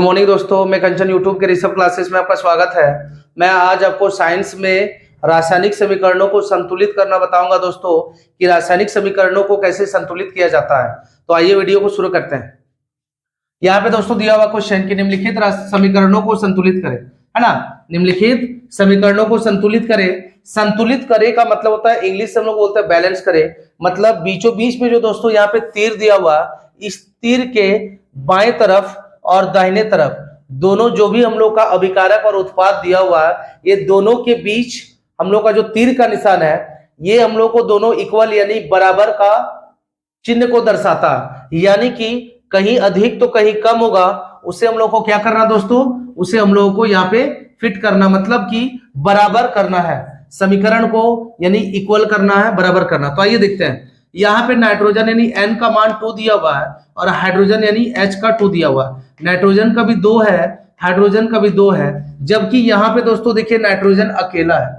Good morning दोस्तों, मैं कंचन YouTube के ऋषभ क्लासेस में आपका स्वागत है। मैं आज आपको साइंस में रासायनिक समीकरणों को संतुलित करना बताऊंगा दोस्तों कि रासायनिक समीकरणों को कैसे संतुलित किया जाता है। तो आइए वीडियो को शुरू करते हैं। यहाँ पे दोस्तों दिया हुआ क्वेश्चन कि निम्नलिखित समीकरणों को संतुलित करें, है ना। निम्नलिखित समीकरणों को संतुलित करें। संतुलित करे का मतलब होता है, इंग्लिश से हम लोग बोलते हैं बैलेंस करे। मतलब बीचों बीच में जो दोस्तों यहाँ पे तीर दिया हुआ, इस तीर के बाएं तरफ और दाहिने तरफ दोनों जो भी हम लोग का अभिकारक और उत्पाद दिया हुआ है, ये दोनों के बीच हम लोग का जो तीर का निशान है, ये हम लोग को दोनों इक्वल यानी बराबर का चिन्ह को दर्शाता है। यानी कि कहीं अधिक तो कहीं कम होगा, उसे हम लोग को क्या करना दोस्तों, उसे हम लोगों को यहाँ पे फिट करना, मतलब कि बराबर करना है समीकरण को, यानी इक्वल करना है, बराबर करना। तो आइए देखते हैं। यहाँ पे नाइट्रोजन यानी N का मान 2 दिया हुआ है और हाइड्रोजन यानी H का 2 दिया हुआ है। नाइट्रोजन का भी 2 है, हाइड्रोजन का भी 2 है, जबकि यहाँ पे दोस्तों देखिए नाइट्रोजन अकेला है।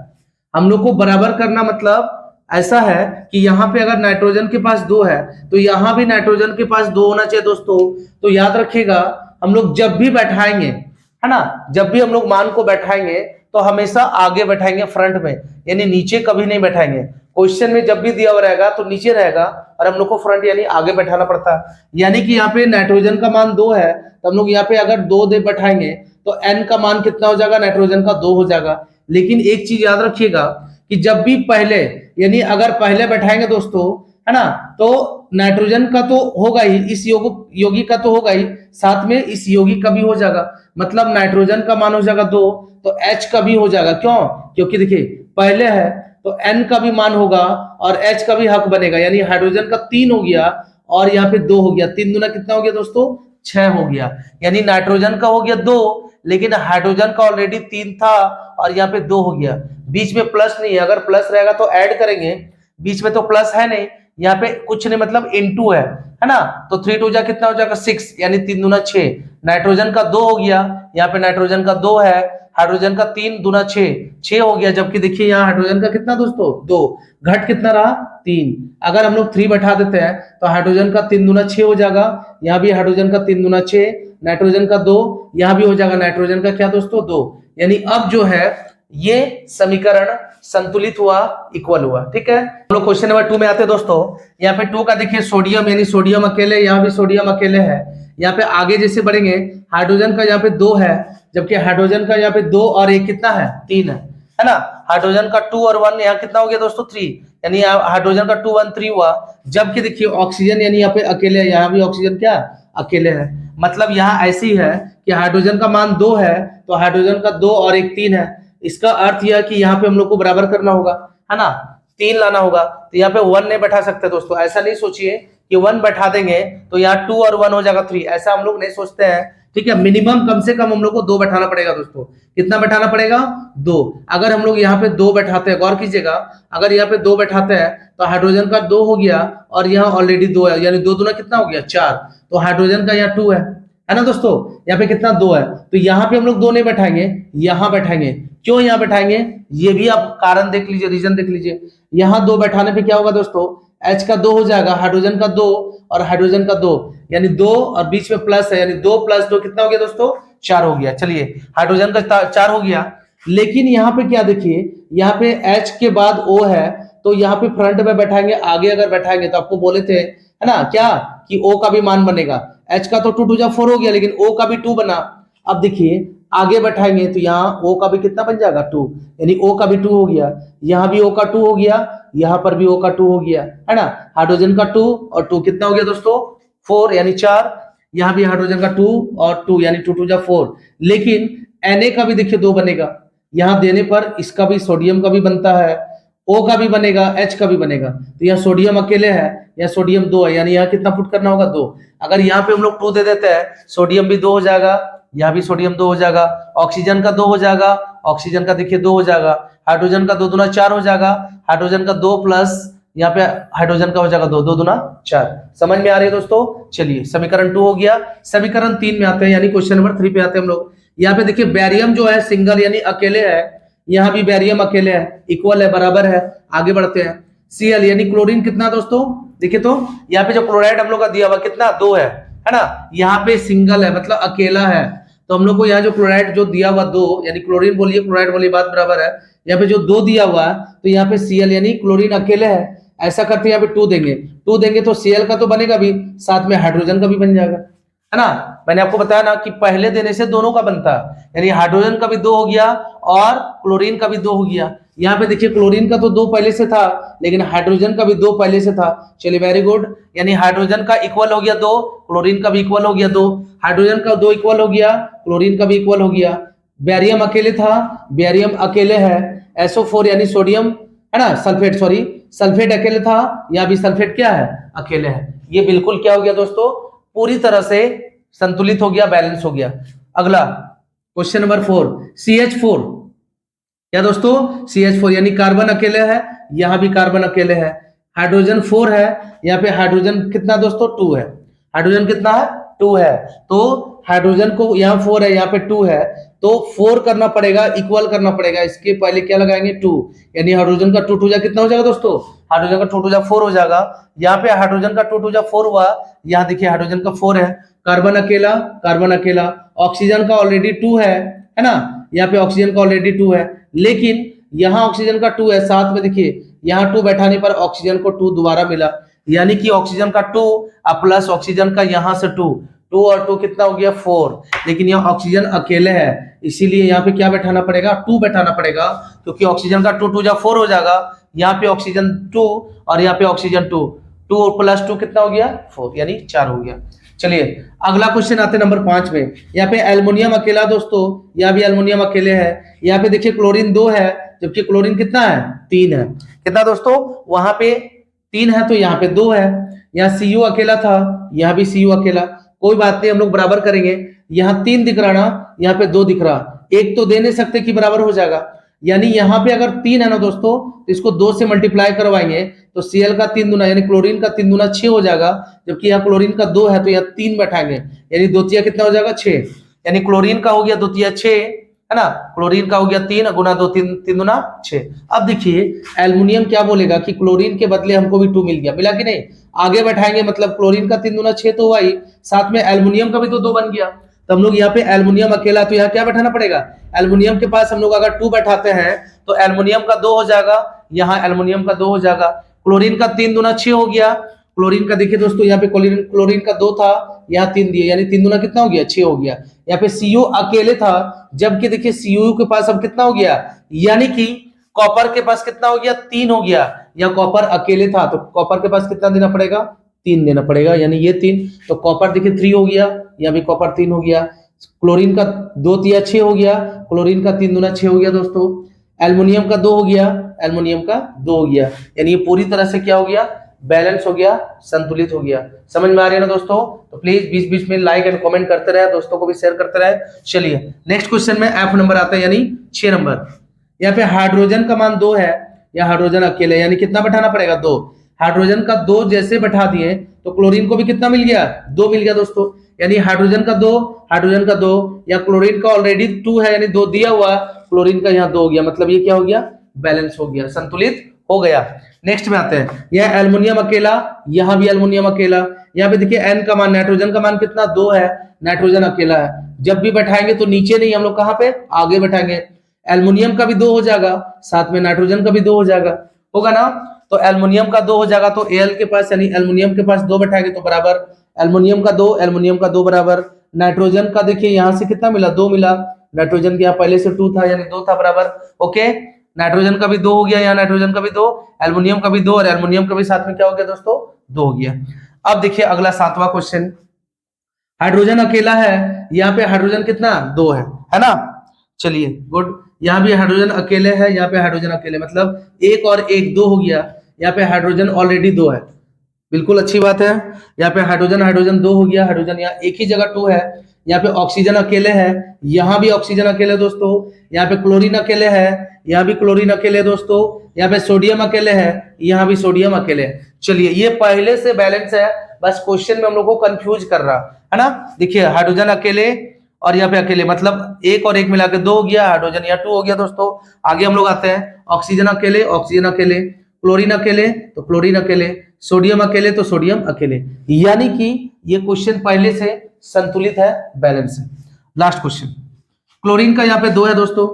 हम लोग को बराबर करना मतलब ऐसा है कि यहाँ पे अगर नाइट्रोजन के पास 2 है तो यहाँ भी नाइट्रोजन के पास 2 होना चाहिए दोस्तों। तो याद रखिएगा, हम लोग जब भी बैठाएंगे, है ना, जब भी हम लोग मान को बैठाएंगे तो हमेशा आगे बैठाएंगे फ्रंट में, यानी नीचे कभी नहीं बैठाएंगे। क्वेश्चन में जब भी दिया हुआ रहेगा तो नीचे रहेगा और हम लोग को फ्रंट यानी आगे बैठाना पड़ता है। यानी कि यहाँ पे नाइट्रोजन का मान 2 है तो हम लोग यहाँ पे अगर 2 दे बैठाएंगे तो N का मान कितना हो जाएगा, नाइट्रोजन का 2 हो जाएगा। लेकिन एक चीज याद रखिएगा कि जब भी पहले यानी अगर पहले बैठाएंगे दोस्तों, है ना, तो नाइट्रोजन का तो होगा ही, इस योगी का तो होगा ही, साथ में इस योगी का भी हो जाएगा। मतलब नाइट्रोजन का मान हो जाएगा 2 तो H का भी हो जाएगा। क्यों? क्योंकि देखिए पहले है तो N का भी मान होगा और H का भी हक बनेगा, यानी हाइड्रोजन का 3 हो गया और यहाँ पे 2 हो गया। 3 दूना कितना हो गया दोस्तों, 6 हो गया। यानी नाइट्रोजन का हो गया 2, लेकिन हाइड्रोजन का ऑलरेडी 3 था और यहाँ पे 2 हो गया। बीच में प्लस नहीं है, अगर प्लस रहेगा तो ऐड करेंगे, बीच में तो प्लस है नहीं, यहाँ पे कुछ नहीं, मतलब इनटू है ना। तो 3 2 जा कितना हो जाएगा 6, यानी 3 दूना 6। नाइट्रोजन का 2 हो गया, यहाँ पे नाइट्रोजन का 2 है, हाइड्रोजन का 3 दूना 6 हो गया। जबकि देखिए यहाँ हाइड्रोजन का कितना दोस्तों 2, घट कितना रहा 3। अगर हम लोग 3 बैठा देते हैं तो हाइड्रोजन का 3 दूना 6 हो जाएगा, यहाँ भी हाइड्रोजन का 3 दूना 6, नाइट्रोजन का 2, यहाँ भी हो जाएगा नाइट्रोजन का क्या दोस्तों 2। यानी अब जो है ये समीकरण संतुलित हुआ, इक्वल हुआ। ठीक है, हम लोग क्वेश्चन नंबर 2 में आते हैं दोस्तों। यहाँ पे 2 का देखिए सोडियम, यानी सोडियम अकेले, यहाँ भी सोडियम अकेले है। यहाँ पे आगे जैसे बढ़ेंगे, हाइड्रोजन का यहाँ पे 2 है, जबकि हाइड्रोजन का यहाँ पे 2 और 1 कितना है 3 है ना। हाइड्रोजन का 2 और 1 यहाँ कितना हो गया दोस्तों 3, यानी हाइड्रोजन का 2 1 3 हुआ। जबकि देखिए ऑक्सीजन यानी यहाँ पे अकेले है, यहाँ भी ऑक्सीजन क्या अकेले है। मतलब यहाँ ऐसी है कि हाइड्रोजन का मान 2 है तो हाइड्रोजन का 2 और 1 3 है। इसका अर्थ यह है कि यहाँ पे हम लोग को बराबर करना होगा, है ना, 3 लाना होगा। तो यहाँ पे 1 नहीं बैठा सकते दोस्तों। ऐसा नहीं सोचिए कि 1 बैठा देंगे तो यहाँ 2 और 1 हो जाएगा 3, ऐसा हम लोग नहीं सोचते हैं। ठीक है, मिनिमम कम से कम हम लोग को 2 बैठाना पड़ेगा दोस्तों। कितना बैठाना पड़ेगा 2। अगर हम लोग यहाँ पे 2 बैठाते हैं, गौर कीजिएगा, अगर यहाँ पे 2 बैठाते हैं तो हाइड्रोजन का 2 हो गया और यहाँ ऑलरेडी 2 है, यानी 2 दूना कितना हो गया 4। तो हाइड्रोजन का यहाँ 2 है ना दोस्तों, यहाँ पे कितना 2 है। तो यहाँ पे हम लोग 2 नहीं बैठाएंगे, यहाँ बैठाएंगे। क्यों यहाँ बैठाएंगे, ये भी आप कारण देख लीजिए, रीजन देख लीजिए। यहाँ 2 बैठाने पे क्या होगा दोस्तों, H का 2 हो जाएगा, हाइड्रोजन का 2 और हाइड्रोजन का 2, यानी 2 और बीच में प्लस है, यानी 2 + 2 कितना हो गया दोस्तों 4 हो गया। चलिए हाइड्रोजन का 4 हो गया। लेकिन यहाँ पे क्या देखिए, यहाँ पे H के बाद O है, तो यहाँ पे फ्रंट में बैठाएंगे, आगे अगर बैठाएंगे तो आपको बोले थे, है ना, क्या कि O का भी मान बनेगा। H का तो 2 2 जा 4 हो गया, लेकिन O का भी 2 बना। अब देखिए आगे बैठाएंगे तो यहाँ O का भी कितना बन जाएगा 2, यानी O का भी 2 हो गया, यहाँ भी O का 2 हो गया, यहाँ पर भी O का 2 हो गया, है ना। हाइड्रोजन का 2 और 2 कितना हो गया दोस्तों 4, यानी 4। यहाँ भी हाइड्रोजन का 2 और 2, यानी 2 2 जा 4। लेकिन Na का भी देखिए 2 बनेगा, यहाँ देने पर इसका भी, सोडियम का भी बनता है, O का भी बनेगा, H का भी बनेगा। तो यहाँ सोडियम अकेले है, यहाँ सोडियम 2 है, यानी यहाँ कितना पुट करना होगा 2। अगर यहाँ पे हम लोग 2 दे देते हैं, सोडियम भी 2 हो जाएगा, यहाँ भी सोडियम 2 हो जाएगा, ऑक्सीजन का 2 हो जाएगा, ऑक्सीजन का देखिए 2 हो जाएगा, हाइड्रोजन का 2 दूना 4 हो जाएगा, हाइड्रोजन का 2 प्लस यहाँ पे हाइड्रोजन का हो जाएगा 2 2 दूना 4। समझ में आ रही है दोस्तों। चलिए समीकरण 2 हो गया। समीकरण 3 में आते हैं, यानी क्वेश्चन नंबर 3 पे आते हैं हम लोग। यहाँ पे देखिए बैरियम जो है सिंगल यानी अकेले है, यहाँ भी बैरियम अकेले है, इक्वल है, बराबर है। आगे बढ़ते हैं। Cl यानी क्लोरीन कितना दोस्तों, देखिए तो यहाँ पे जो क्लोराइड हम लोग का दिया हुआ कितना 2 है ना। यहाँ पे सिंगल है मतलब अकेला है, तो हम लोग को यहाँ जो क्लोराइड जो दिया हुआ 2, यानी क्लोरीन बोलिए क्लोराइड बोलिए बात बराबर है। यहाँ पे जो 2 दिया हुआ है तो यहाँ पे Cl यानी क्लोरीन अकेले है, ऐसा करते यहाँ पे 2 देंगे, 2 देंगे तो Cl का तो बनेगा भी, साथ में हाइड्रोजन का भी बन जाएगा, है ना। मैंने आपको बताया ना कि पहले देने से दोनों का बनता है, यानी हाइड्रोजन का भी 2 हो गया और क्लोरीन का भी 2 हो गया। यहाँ पे देखिए क्लोरीन का तो 2 पहले से था, लेकिन हाइड्रोजन का भी 2 पहले से था। चलिए वेरी गुड, यानी हाइड्रोजन का इक्वल हो गया 2, क्लोरीन का भी इक्वल हो गया 2, हाइड्रोजन का 2 इक्वल हो गया, क्लोरीन का भी इक्वल हो गया। बेरियम अकेले था, बेरियम अकेले है। SO4 यानी सोडियम, है ना, सल्फेट, सॉरी सल्फेट अकेले था, यहाँ भी सल्फेट क्या है, अकेले है। ये बिल्कुल क्या हो गया दोस्तों, पूरी तरह से संतुलित हो गया, बैलेंस हो गया। अगला क्वेश्चन नंबर 4, CH4 क्या दोस्तों, CH4 यानी कार्बन अकेले है, यहां भी कार्बन अकेले है। हाइड्रोजन 4 है, यहाँ पे हाइड्रोजन कितना दोस्तों, 2 है। हाइड्रोजन कितना है, 2 है। तो हाइड्रोजन को यहाँ 4 है, यहाँ पे 2 है, तो 4 करना पड़ेगा, इक्वल करना पड़ेगा। इसके पहले क्या लगाएंगे, 2, यानी हाइड्रोजन का 2 2 कितना हो जाएगा दोस्तों, हाइड्रोजन का 2 2 4 हो जाएगा। यहाँ पे हाइड्रोजन का 2 2 4 हुआ, यहाँ देखिए हाइड्रोजन का 4 है। कार्बन अकेला, कार्बन अकेला, ऑक्सीजन का ऑलरेडी 2 है ना, यहाँ पे ऑक्सीजन का ऑलरेडी 2 है, लेकिन यहाँ ऑक्सीजन का 2 है, साथ में देखिए यहाँ 2 बैठाने पर ऑक्सीजन को 2 दोबारा मिला, यानी कि ऑक्सीजन का 2 प्लस ऑक्सीजन का यहाँ से 2 और 2 कितना हो गया, 4। लेकिन यहाँ ऑक्सीजन अकेले है, इसीलिए यहाँ पे क्या बैठाना पड़ेगा, 2 बैठाना पड़ेगा, क्योंकि ऑक्सीजन का 2 2 4 हो जाएगा। यहाँ पे ऑक्सीजन 2 और यहाँ पे ऑक्सीजन 2 प्लस 2 कितना हो गया, 4, यानी 4 हो गया। चलिए अगला क्वेश्चन आते हैं नंबर 5 में। यहाँ पे एल्युमिनियम अकेला दोस्तों, यहाँ भी एल्युमिनियम अकेले है। यहाँ पे देखिए क्लोरीन 2 है, जबकि क्लोरीन कितना है, 3 है। कितना दोस्तों, वहां पे 3 है तो यहाँ पे 2 है। यहाँ Cu अकेला था, यहाँ भी Cu अकेला, कोई बात नहीं, हम लोग बराबर करेंगे। यहाँ 3 दिख रहा ना, यहाँ पे 2 दिख रहा, एक तो दे नहीं सकते कि बराबर हो जाएगा, यानी यहाँ पे अगर 3 है ना दोस्तों, तो इसको 2 से मल्टीप्लाई करवाएंगे तो Cl का 3 दुना यानी क्लोरीन का 3 दुना 6 हो जाएगा, जबकि यहाँ क्लोरीन का 2 है तो यहाँ 3 बैठाएंगे, यानी 2 तिया कितना हो जाएगा, 6, यानी क्लोरीन का हो गया 2 तिया 6, है ना, क्लोरीन का हो गया 3 गुना 2 3 दुना 6। अब देखिए एल्युमिनियम क्या बोलेगा कि क्लोरीन के बदले हमको भी 2 मिल गया, मिला कि नहीं, आगे बैठाएंगे, मतलब क्लोरीन का 3 दुना 6 तो हुआ ही, साथ में एल्युमिनियम का भी तो 2 बन गया। तो हम लोग यहाँ पे एल्युमिनियम अकेला, तो यहाँ क्या बैठाना पड़ेगा, एल्युमिनियम के पास हम लोग अगर 2 बैठाते हैं तो एल्युमिनियम का 2 हो जाएगा, यहाँ एल्युमिनियम का 2 हो जाएगा। क्लोरीन का 3 दुना 6 हो गया, क्लोरीन का देखिए दोस्तों, यहाँ पे क्लोरीन का 2 था, यहाँ 3 दिए, यानी 3 दुना कितना हो गया, 6 हो गया। यहाँ पे Cu अकेले था, जबकि देखिए Cu के पास अब कितना हो गया, यानी कि कॉपर के पास कितना हो गया, 3 हो गया। यहाँ कॉपर अकेले था तो कॉपर के पास कितना देना पड़ेगा, 3 देना पड़ेगा, यानी ये 3, तो कॉपर देखिए 3 हो गया, यहाँ भी कॉपर 3 हो गया। क्लोरीन का 2 तिया 6 हो गया, क्लोरीन का 3 दुना 6 हो गया दोस्तों। एल्युमिनियम का 2 हो गया, एल्युमिनियम का 2 हो गया, यानी ये पूरी तरह से क्या हो गया, बैलेंस हो गया, संतुलित हो गया। समझ में आ रही है ना दोस्तों, तो प्लीज बीच बीच में लाइक एंड कमेंट करते रहे, दोस्तों को भी शेयर करते रहे। चलिए नेक्स्ट क्वेश्चन में F नंबर आता है, यानी 6 नंबर। यहाँ पे हाइड्रोजन का मान 2 है, या हाइड्रोजन अकेले, यानी कितना बैठाना पड़ेगा, 2। हाइड्रोजन का 2 जैसे बैठा दिए तो क्लोरीन को भी कितना मिल गया, 2 मिल गया दोस्तों, यानी हाइड्रोजन का 2, हाइड्रोजन का 2, या क्लोरीन का ऑलरेडी 2 है, यानी 2 दिया हुआ, क्लोरीन का यहाँ 2 हो गया, मतलब ये क्या हो गया, बैलेंस हो गया, संतुलित हो गया। नेक्स्ट में आते हैं, यह एल्युमिनियम अकेला, यहाँ भी एल्युमिनियम अकेला। यहाँ पे देखिए N का मान, नाइट्रोजन का मान कितना, 2 है, नाइट्रोजन अकेला है। जब भी बैठाएंगे तो नीचे नहीं, हम लोग कहाँ पे, आगे बैठाएंगे। एल्युमिनियम का भी 2 हो जाएगा, साथ में नाइट्रोजन का भी 2 हो जाएगा, होगा ना। तो एल्युमिनियम का 2 हो जाएगा, तो Al के पास यानी एल्युमिनियम के पास 2 बैठाएंगे तो बराबर, एल्युमिनियम का 2, एल्युमिनियम का 2 बराबर। नाइट्रोजन का देखिए यहाँ से कितना मिला, 2 मिला, नाइट्रोजन के यहाँ पहले से 2 था, यानी 2 था, बराबर। ओके, नाइट्रोजन का भी 2 हो गया, यहाँ नाइट्रोजन का भी 2, एल्युमिनियम का भी 2, और एल्युमिनियम का भी साथ में क्या हो गया दोस्तों, 2 हो गया। अब देखिए अगला 7वां क्वेश्चन, हाइड्रोजन अकेला है, यहाँ पे हाइड्रोजन कितना, 2 है ना। चलिए गुड, यहाँ भी हाइड्रोजन अकेले है, यहाँ पे हाइड्रोजन अकेले, मतलब 1 और 1 2 हो गया। यहाँ पे हाइड्रोजन ऑलरेडी 2 है, बिल्कुल अच्छी बात है। यहाँ पे हाइड्रोजन 2 हो गया, हाइड्रोजन यहाँ एक ही जगह 2 है। यहाँ पे ऑक्सीजन अकेले है, यहाँ भी ऑक्सीजन अकेले दोस्तों। यहाँ पे क्लोरीन अकेले है, यहाँ भी क्लोरीन अकेले दोस्तों। यहाँ पे सोडियम अकेले है, यहाँ भी सोडियम अकेले है। चलिए ये पहले से बैलेंस है, बस क्वेश्चन में हम लोग को कंफ्यूज कर रहा है ना। देखिए हाइड्रोजन अकेले और यहाँ पे अकेले, मतलब 1 और 1 मिला के 2 हो गया, हाइड्रोजन यहाँ 2 हो गया दोस्तों। आगे हम लोग आते हैं, ऑक्सीजन अकेले, ऑक्सीजन अकेले, क्लोरीन अकेले तो क्लोरीन अकेले, सोडियम अकेले तो सोडियम अकेले, यानी कि ये क्वेश्चन पहले से संतुलित है, बैलेंस है। लास्ट क्वेश्चन, क्लोरीन का यहाँ पे 2 है दोस्तों,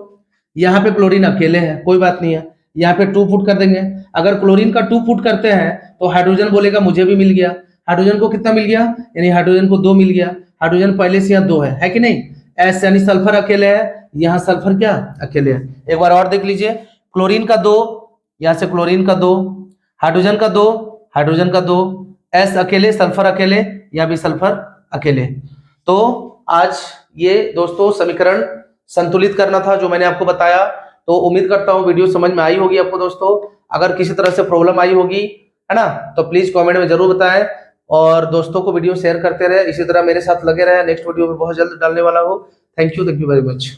यहाँ पे क्लोरीन अकेले है, कोई बात नहीं है, यहाँ पे 2 पुट कर देंगे। अगर क्लोरीन का 2 पुट करते हैं तो हाइड्रोजन बोलेगा मुझे भी मिल गया, हाइड्रोजन को कितना मिल गया, यानी हाइड्रोजन को 2 मिल गया, हाइड्रोजन पहले से यहाँ 2 है कि नहीं। एस यानी सल्फर अकेले है, यहाँ सल्फर क्या अकेले है। एक बार और देख लीजिए, क्लोरीन का 2, यहाँ से क्लोरीन का 2, हाइड्रोजन का 2, हाइड्रोजन का 2, एस अकेले, सल्फर अकेले, यहाँ भी सल्फर अकेले। तो आज ये दोस्तों समीकरण संतुलित करना था जो मैंने आपको बताया। तो उम्मीद करता हूँ वीडियो समझ में आई होगी आपको दोस्तों। अगर किसी तरह से प्रॉब्लम आई होगी, है ना, तो प्लीज कमेंट में जरूर बताएं और दोस्तों को वीडियो शेयर करते रहे, इसी तरह मेरे साथ लगे रहे। नेक्स्ट वीडियो में बहुत जल्द डालने वाला हूँ। Thank you very much.